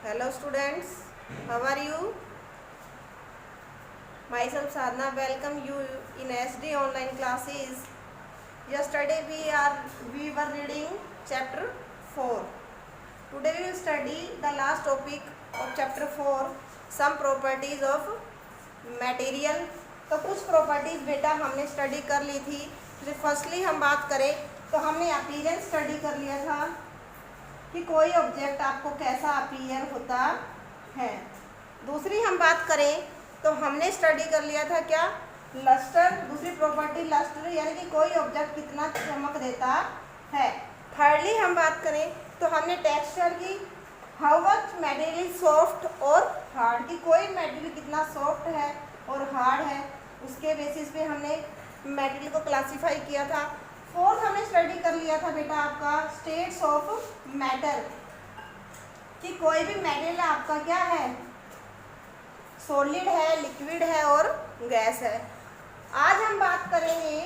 Hello students, how are you? Myself Sadhana, welcome you in SD online classes. Yesterday we were reading chapter 4. Today we will study the last topic of chapter 4, some properties of material. तो कुछ properties बेटा हमने study कर ली थी. तो firstly हम बात करें तो हमने अपीयरेंस स्टडी कर लिया था कि कोई ऑब्जेक्ट आपको कैसा अपीयर होता है. दूसरी हम बात करें तो हमने स्टडी कर लिया था क्या, लस्टर. दूसरी प्रॉपर्टी लस्टर यानी कि कोई ऑब्जेक्ट कितना चमक देता है. थर्डली हम बात करें तो हमने टेक्सचर की, हाउ मच मटेरियल सॉफ्ट और हार्ड, की कोई मटेरियल कितना सॉफ्ट है और हार्ड है, उसके बेसिस पे हमने मटेरियल को क्लासीफाई किया था. फोर्थ हमने स्टडी कर लिया था बेटा आपका स्टेट्स ऑफ मैटर, कि कोई भी मटेरियल आपका क्या है, सॉलिड है, लिक्विड है और गैस है. आज हम बात करेंगे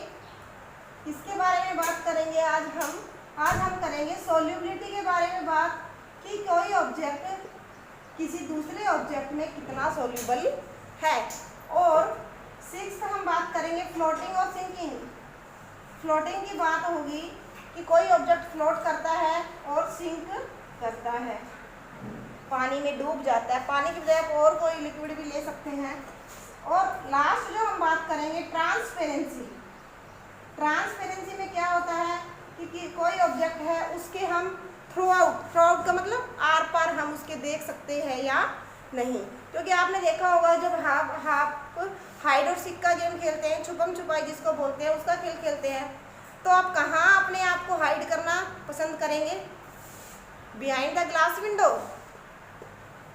किसके बारे में बात करेंगे, आज हम करेंगे सॉल्युबिलिटी के बारे में बात, कि कोई ऑब्जेक्ट किसी दूसरे ऑब्जेक्ट में कितना सॉल्युबल है. और सिक्स्थ हम बात करेंगे फ्लोटिंग और सिंकिंग. फ्लोटिंग की बात होगी कि कोई ऑब्जेक्ट फ्लोट करता है और सिंक करता है, पानी में डूब जाता है, पानी की बजाय आप और कोई लिक्विड भी ले सकते हैं. और लास्ट जो हम बात करेंगे ट्रांसपेरेंसी. ट्रांसपेरेंसी में क्या होता है कि कोई ऑब्जेक्ट है उसके हम थ्रू आउट का मतलब आर पार हम उसके देख सकते हैं या नहीं. क्योंकि आपने देखा होगा जब हाफ हाइड और सीक का गेम खेलते हैं, छुपम छुपाई जिसको बोलते हैं, उसका खेल खेलते हैं, तो आप कहाँ अपने आप को हाइड करना पसंद करेंगे, बिहाइंड द ग्लास विंडो.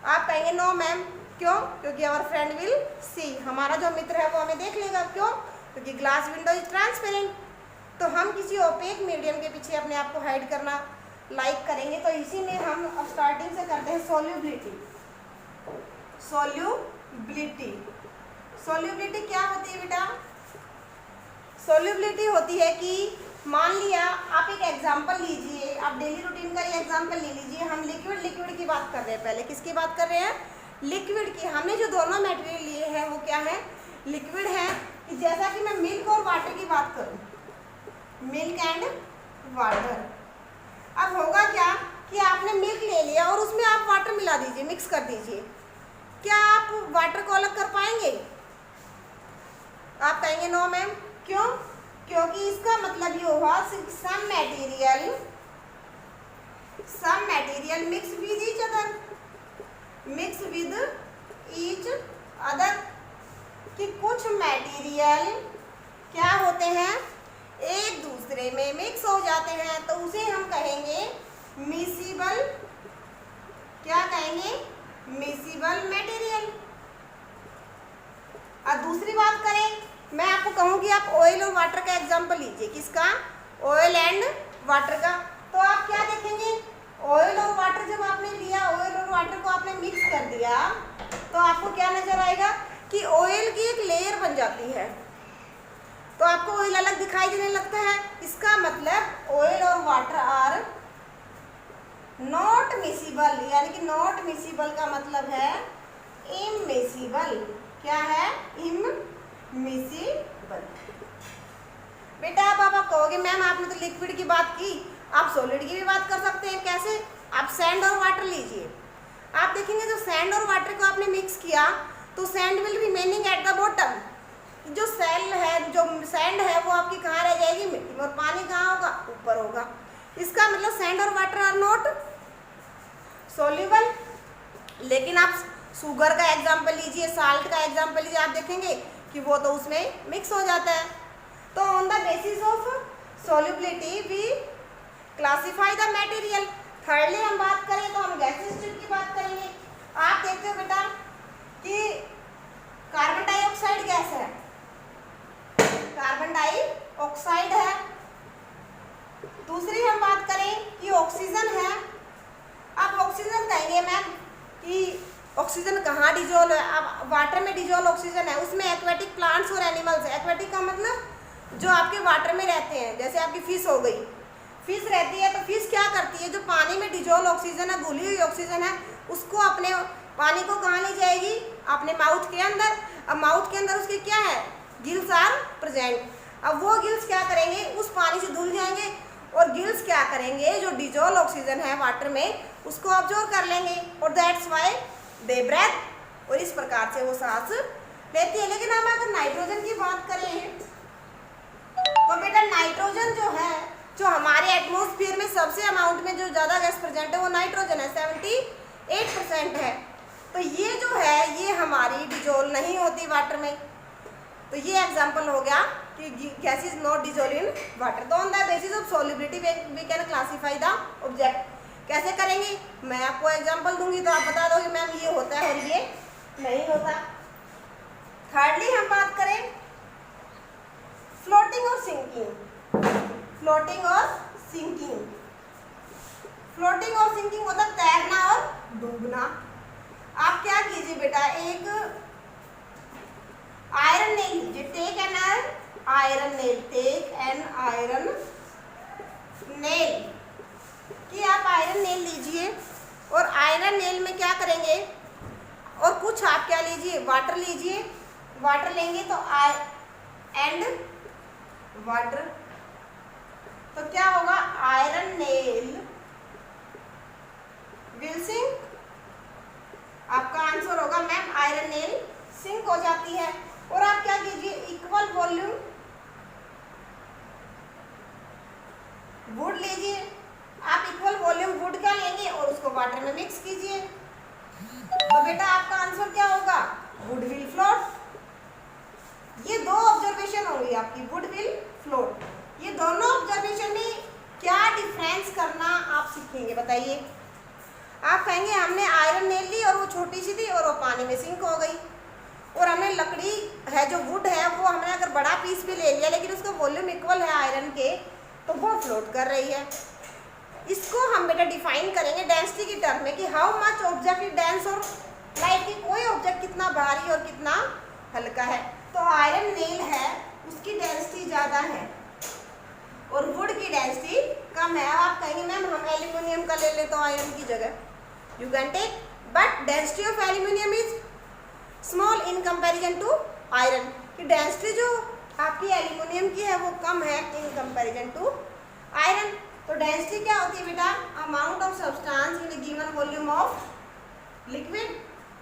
आप कहेंगे नो मैम, क्यों, क्योंकि आवर फ्रेंड विल सी, हमारा जो मित्र है वो हमें देख लेगा. क्यों, क्योंकि ग्लास विंडो इज ट्रांसपेरेंट. तो हम किसी ओपेक मीडियम के पीछे अपने आप को हाइड करना लाइक करेंगे. तो इसी में हम अब स्टार्टिंग से करते हैं सॉल्युबिलिटी. सॉल्युबिलिटी क्या होती है बेटा, सॉल्युबिलिटी होती है कि मान लिया आप एक एग्जांपल लीजिए, आप डेली रूटीन का ये एग्जांपल ले लीजिए. हम लिक्विड की बात कर रहे हैं. पहले किसकी बात कर रहे हैं, लिक्विड की. हमने जो दोनों मटेरियल लिए हैं वो क्या है, लिक्विड है. कि जैसा कि मैं मिल्क और वाटर की बात करूं, मिल्क एंड वाटर. अब होगा क्या कि आपने मिल्क ले लिया और उसमें आप वाटर मिला दीजिए, मिक्स कर दीजिए. क्या आप वाटर को अलग कर पाएंगे, आप कहेंगे नो मैम. क्यों, क्योंकि इसका मतलब ये हुआ some material mix with each other, कि कुछ मटेरियल क्या होते हैं, एक दूसरे में मिक्स हो जाते हैं, तो उसे हम कहेंगे मिक्सिबल. क्या कहेंगे, मिक्सिबल मटेरियल. और दूसरी बात करें, मैं आपको कहूँ कि आप ऑयल और वाटर का एग्जांपल लीजिए. किसका, ऑयल एंड वाटर का. तो आप क्या देखेंगे, ऑयल और वाटर जब आपने लिया, ऑयल और वाटर को आपने मिक्स कर दिया, तो आपको क्या नजर आएगा कि ऑयल की एक लेयर बन जाती है. तो आपको ऑयल अलग दिखाई देने लगता है. इसका मतलब ऑयल और वाटर आर नॉट मिक्सिबल, यानी कि नॉट मिक्सिबल का मतलब है इममिक्सिबल. क्या है, इममिक्सिबल. बेटा अब आप कहोगे मैम आपने तो लिक्विड की बात की, आप सॉलिड की भी बात कर सकते हैं. कैसे, आप सैंड और वाटर लीजिए. आप देखेंगे जो सैंड और वाटर को आपने मिक्स किया तो sand will remaining at the bottom. जो सेल है, जो सैंड है वो आपकी कहाँ रह जाएगी, मिट्टी में. और पानी कहाँ होगा, ऊपर होगा. इसका मतलब सैंड और वाटर आर नॉट सॉल्युबल. लेकिन आप शुगर का एग्जांपल लीजिए, साल्ट का एग्जांपल लीजिए, आप देखेंगे कि वो तो उसमें मिक्स हो जाता है. तो on the basis of solubility we classify the material. Thirdly हम बात करें तो हम गैसेस स्टेट की बात करेंगे. आप देखते हो बेटा कि कार्बन डाइऑक्साइड गैस है, कार्बन डाइऑक्साइड है. दूसरी हम बात करें कि ऑक्सीजन है. आप ऑक्सीजन कहेंगे मैम कि ऑक्सीजन कहाँ डिजोल्व है, अब वाटर में डिजोल्व ऑक्सीजन है, उसमें एक्वेटिक प्लांट्स और एनिमल्स है. एक्वेटिक का मतलब जो आपके वाटर में रहते हैं, जैसे आपकी फिश हो गई, फिश रहती है तो फिश क्या करती है, जो पानी में डिजोल्व ऑक्सीजन है, घुली हुई ऑक्सीजन है, उसको अपने पानी को कहाँ ले जाएगी, अपने माउथ के अंदर। अब माउथ के अंदर उसके क्या है, गिल्स आर प्रेजेंट। अब वो गिल्स क्या करेंगे, उस पानी से धुल जाएंगे और गिल्स क्या करेंगे, जो डिजोल्व ऑक्सीजन है वाटर में उसको ऑब्जर्व कर लेंगे और दैट्स वाई दे ब्रेथ, और इस प्रकार से वो सांस लेती है। लेकिन हम अगर नाइट्रोजन की बात करें तो बेटा नाइट्रोजन जो है, जो हमारे एटमॉस्फेयर में सबसे अमाउंट में जो ज़्यादा गैस प्रेजेंट है वो नाइट्रोजन है, 78% है। तो ये जो है ये हमारी डिजोल्व नहीं होती वाटर में। तो ये एग्जांपल हो गया कि gas is not dissolve in water. तो on the basis of solubility we can classify the object. कैसे करेंगे, मैं आपको एग्जांपल दूंगी तो आप बता दो कि मैम ये होता है और ये नहीं होता। थर्डली हम बात करें फ्लोटिंग और सिंकिंग। फ्लोटिंग और सिंकिंग, फ्लोटिंग और सिंकिंग मतलब तैरना और डूबना। आप क्या कीजिए बेटा, एक आयरन नेल लीजिए, take an iron nail, take an iron nail, कि आप आयरन नेल लीजिए और आयरन नेल में क्या करेंगे, और कुछ आप क्या लीजिए, वाटर लीजिए। वाटर लेंगे तो एंड वाटर, तो क्या होगा, आयरन नेल विल सिंक। आपका आंसर होगा मैम आयरन नेल सिंक हो जाती है। और आप क्या कीजिए, इक्वल वॉल्यूम वुड लीजिए। आप इक्वल वॉल्यूम वुड का लेंगे और उसको वाटर में मिक्स कीजिए, तो बेटा आपका आंसर क्या होगा, वुड विल फ्लोट। ये दो ऑब्जर्वेशन होंगी आपकी, वुड विल फ्लोट। ये दोनों ऑब्जर्वेशन में क्या डिफरेंस करना आप सीखेंगे बताइए। आप कहेंगे हमने आयरन नेल ली और वो छोटी सी थी और वो पानी में सिंक हो गई, और हमने लकड़ी है जो वुड है वो हमने अगर बड़ा पीस भी ले लिया लेकिन उसका वॉल्यूम इक्वल है आयरन के, तो वो फ्लोट कर रही है। इसको हम बेटा डिफाइन करेंगे डेंसिटी की टर्म में कि how much object is dense और लाइट, कि कोई ऑब्जेक्ट कितना भारी और कितना हल्का है। तो आयरन नेल है उसकी डेंसिटी ज़्यादा है और वुड की डेंसिटी कम है। आप कहेंगे मैम हम एल्यूमिनियम का ले ले तो आयरन की जगह, you can take, but density of aluminium is small in comparison to iron, कि डेंसिटी जो आपकी एल्यूमिनियम की है वो कम है इन कंपैरिजन टू आयरन। तो डेंसिटी क्या होती है बेटा, amount of substance in given volume of liquid,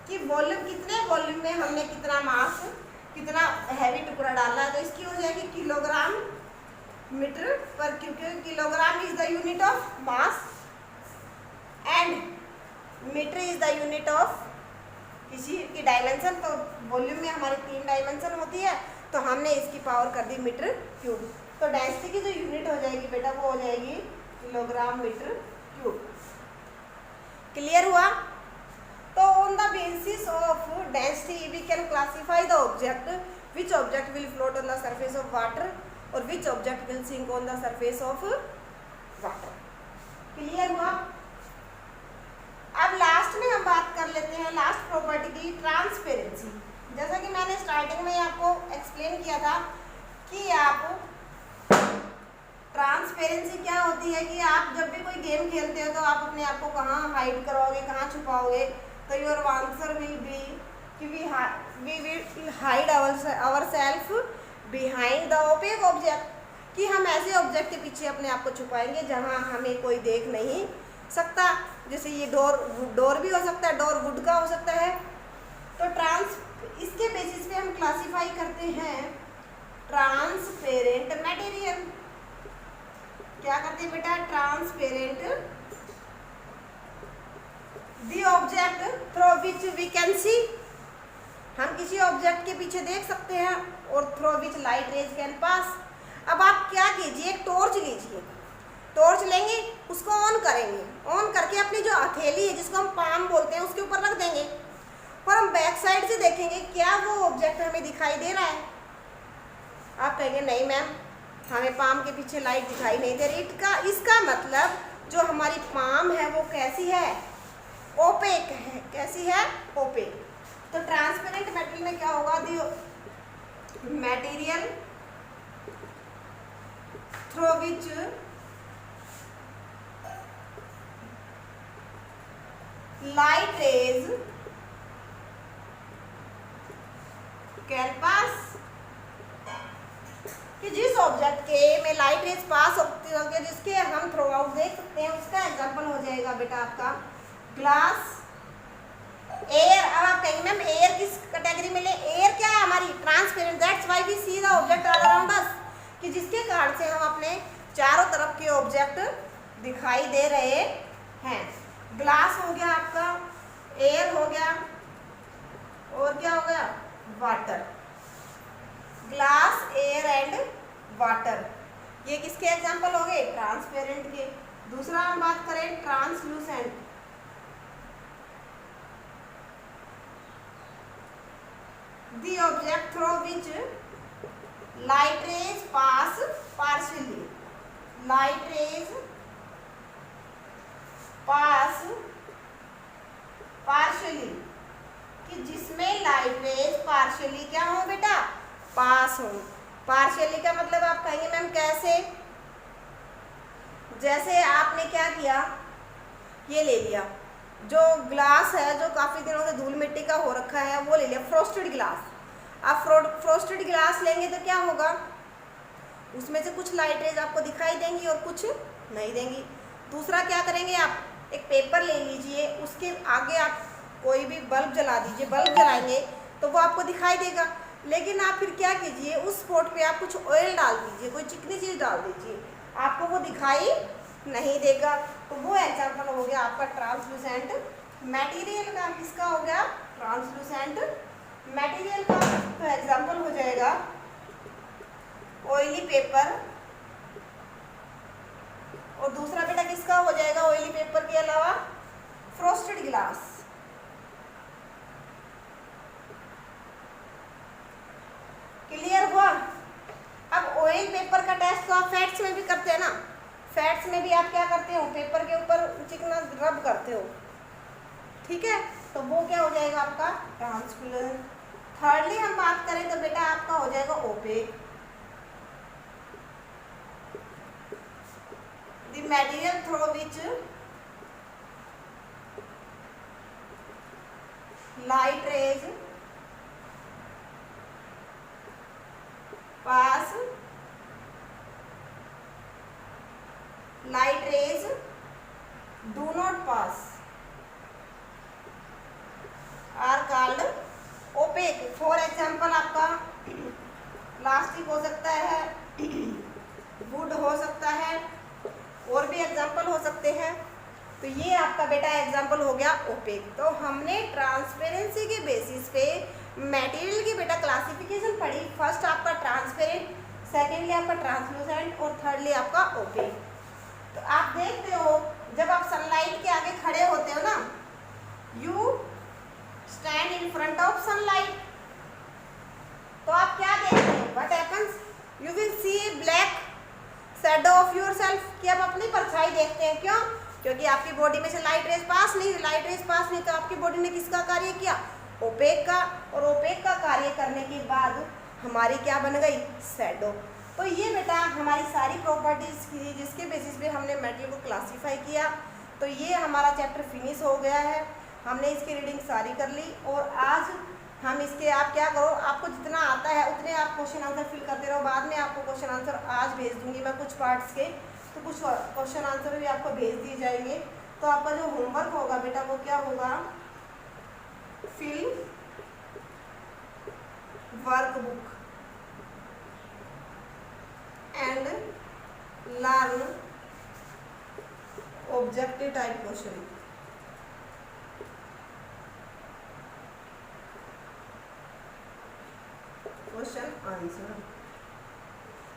कि वॉल्यूम कितने वॉल्यूम में हमने कितना मास, कितना हैवी टुकड़ा डाला है। तो इसकी हो जाएगी किलोग्राम मीटर पर cube, kilogram is the unit of mass and metre is the unit of किसी की डायमेंशन। तो वॉल्यूम में हमारी 3 डायमेंशन होती है, तो हमने इसकी पावर कर दी मीटर क्यूब। तो डेंसिटी की जो यूनिट हो जाएगी बेटा वो हो जाएगी किलोग्राम मीटर क्यूब। क्लियर हुआ। तो on the basis of density we can classify the object, which object will float on the surface of water और which object will sink on the surface of water. Clear हुआ। अब last में हम बात कर लेते हैं लास्ट प्रॉपर्टी की, ट्रांसपेरेंसी। जैसा कि मैंने स्टार्टिंग में आपको एक्सप्लेन किया था कि आप ट्रांसपेरेंसी क्या होती है, कि आप जब भी कोई गेम खेलते हो तो आप अपने आप को कहाँ हाइड करोगे, कहाँ छुपाओगे। तो योर आंसर विल बी कि we will hide ourselves behind the opaque object, कि हम ऐसे ऑब्जेक्ट के पीछे अपने आप को छुपाएंगे जहाँ हमें कोई देख नहीं सकता। जैसे ये डोर भी हो सकता है, डोर वुड का हो सकता है। तो इसके बेसिस पे हम क्लासिफाई करते हैं ट्रांसपेरेंट मटेरियल। क्या करते हैं बेटा, transparent the object through which we can see, हम किसी ऑब्जेक्ट के पीछे देख सकते हैं, और through which light rays can pass. अब आप क्या कीजिए, एक टॉर्च लीजिए, टॉर्च लेंगे, उसको ऑन करेंगे, ऑन करके अपनी जो हथेली है जिसको हम पाम बोलते हैं उसके ऊपर रख देंगे, और हम बैक साइड से देखेंगे क्या वो ऑब्जेक्ट हमें दिखाई दे रहा है। आप कहेंगे नहीं मैम हमें पाम के पीछे लाइट दिखाई नहीं दे रही। इसका मतलब जो हमारी पाम है वो कैसी है, ओपेक है। कैसी है, ओपेक। तो ट्रांसपेरेंट मटेरियल में क्या होगा, the material through which light rays can पास, कि जिस ऑब्जेक्ट के में लाइट रेज पास होती है जिसके हम थ्रू आउट देख सकते हैं, उसका एग्जांपल हो जाएगा बेटा आपका ग्लास, एयर। अब आप कहेंगे मैम एयर किस कैटेगरी में ले, एयर क्या है हमारी transparent, that's why we see the object all around us, कि जिसके कारण से हम अपने चारों तरफ के ऑब्जेक्ट दिखाई दे रहे हैं। ग्लास हो गया आपका, एयर हो गया, और क्या हो गया, water. Glass, air and water, ये किसके एग्जाम्पल हो गए, ट्रांसपेरेंट के। दूसरा हम बात करें translucent, the object through which light rays pass partially, light rays pass partially, कि जिसमें लाइट रेज पार्शियली क्या हो बेटा, पास हो। पार्शियली का मतलब आप कहेंगे मैम कैसे, जैसे आपने क्या किया, ये ले लिया जो ग्लास है जो काफी दिनों से धूल मिट्टी का हो रखा है, वो ले लिया फ्रोस्टेड ग्लास। आप फ्रोस्टेड ग्लास लेंगे तो क्या होगा, उसमें से कुछ लाइट रेज आपको दिखाई देंगी और कुछ नहीं देंगी। दूसरा क्या करेंगे, आप एक पेपर ले लीजिए, उसके आगे आप कोई भी बल्ब जला दीजिए, बल्ब जलाएंगे तो वो आपको दिखाई देगा। लेकिन आप फिर क्या कीजिए, उस स्पॉट पे आप कुछ ऑयल डाल दीजिए, कोई चिकनी चीज़ डाल दीजिए, आपको वो दिखाई नहीं देगा। तो वो एग्जाम्पल हो गया आपका ट्रांसलूसेंट मटेरियल का। किसका हो गया, ट्रांसलूसेंट मटेरियल का। तो एग्जाम्पल हो जाएगा ऑयली पेपर, और दूसरा बेटा किसका हो जाएगा ऑयली पेपर के अलावा, फ्रोस्टेड ग्लास। क्लियर हुआ। अब ऑयल पेपर का टेस्ट तो आप फैट्स में भी करते हैं ना, फैट्स में भी आप क्या करते हो, पेपर के ऊपर चिकना रब करते हो, ठीक है, तो वो क्या हो जाएगा आपका ट्रांसपेरेंट। थर्डली हम बात करें तो बेटा आपका हो जाएगा opaque, the material through which light rays pass, light rays do not pass are called opaque। For example आपका प्लास्टिक हो सकता है, वुड हो सकता है, और भी एग्जाम्पल हो सकते हैं। तो ये आपका बेटा एग्जाम्पल हो गया ओपेक। तो हमने ट्रांसपेरेंसी के बेसिस पे मटेरियल की बेटा क्लासिफिकेशन पढ़ी। फर्स्ट आपका ट्रांसपेरेंट, सेकेंडली आपका ट्रांसलूसेंट, और थर्डली आपका ओपेक। तो आप देखते हो जब आप सनलाइट के आगे खड़े होते हो ना, you stand in front of sunlight, तो आप क्या देखते हैं, what happens, you will see black shadow of yourself, कि आप अपनी परछाई देखते हैं। क्यों, क्योंकि आपकी बॉडी में से लाइट रेज पास नहीं, लाइट रेज पास नहीं, तो आपकी बॉडी ने किसका कार्य किया, ओपेक का, और ओपेक का कार्य करने के बाद हमारी क्या बन गई, शैडो। तो ये बेटा हमारी सारी प्रॉपर्टीज की जिसके बेसिस पे हमने मटेरियल को क्लासीफाई किया। तो ये हमारा चैप्टर फिनिश हो गया है, हमने इसकी रीडिंग सारी कर ली। और आज हम इसके, आप क्या करो, आपको जितना आता है उतने आप क्वेश्चन आंसर फिल करते रहो। बाद में आपको क्वेश्चन आंसर आज भेज दूंगी मैं कुछ पार्ट्स के, तो कुछ क्वेश्चन आंसर भी आपको भेज दिए जाएंगे। तो आपका जो होमवर्क होगा बेटा वो क्या होगा, fill workbook and learn objective type question. Question answer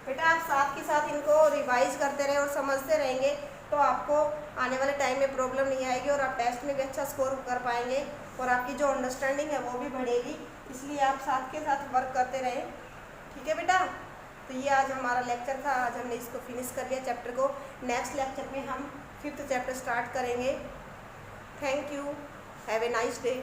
बेटा आप साथ के साथ इनको रिवाइज करते रहे और समझते रहेंगे तो आपको आने वाले टाइम में प्रॉब्लम नहीं आएगी और आप टेस्ट में भी अच्छा स्कोर कर पाएंगे और आपकी जो अंडरस्टैंडिंग है वो भी बढ़ेगी। इसलिए आप साथ के साथ वर्क करते रहें, ठीक है बेटा। तो ये आज हमारा लेक्चर था, आज हमने इसको फिनिश कर लिया चैप्टर को। नेक्स्ट लेक्चर में हम 5th चैप्टर स्टार्ट करेंगे। Thank you, have a nice day.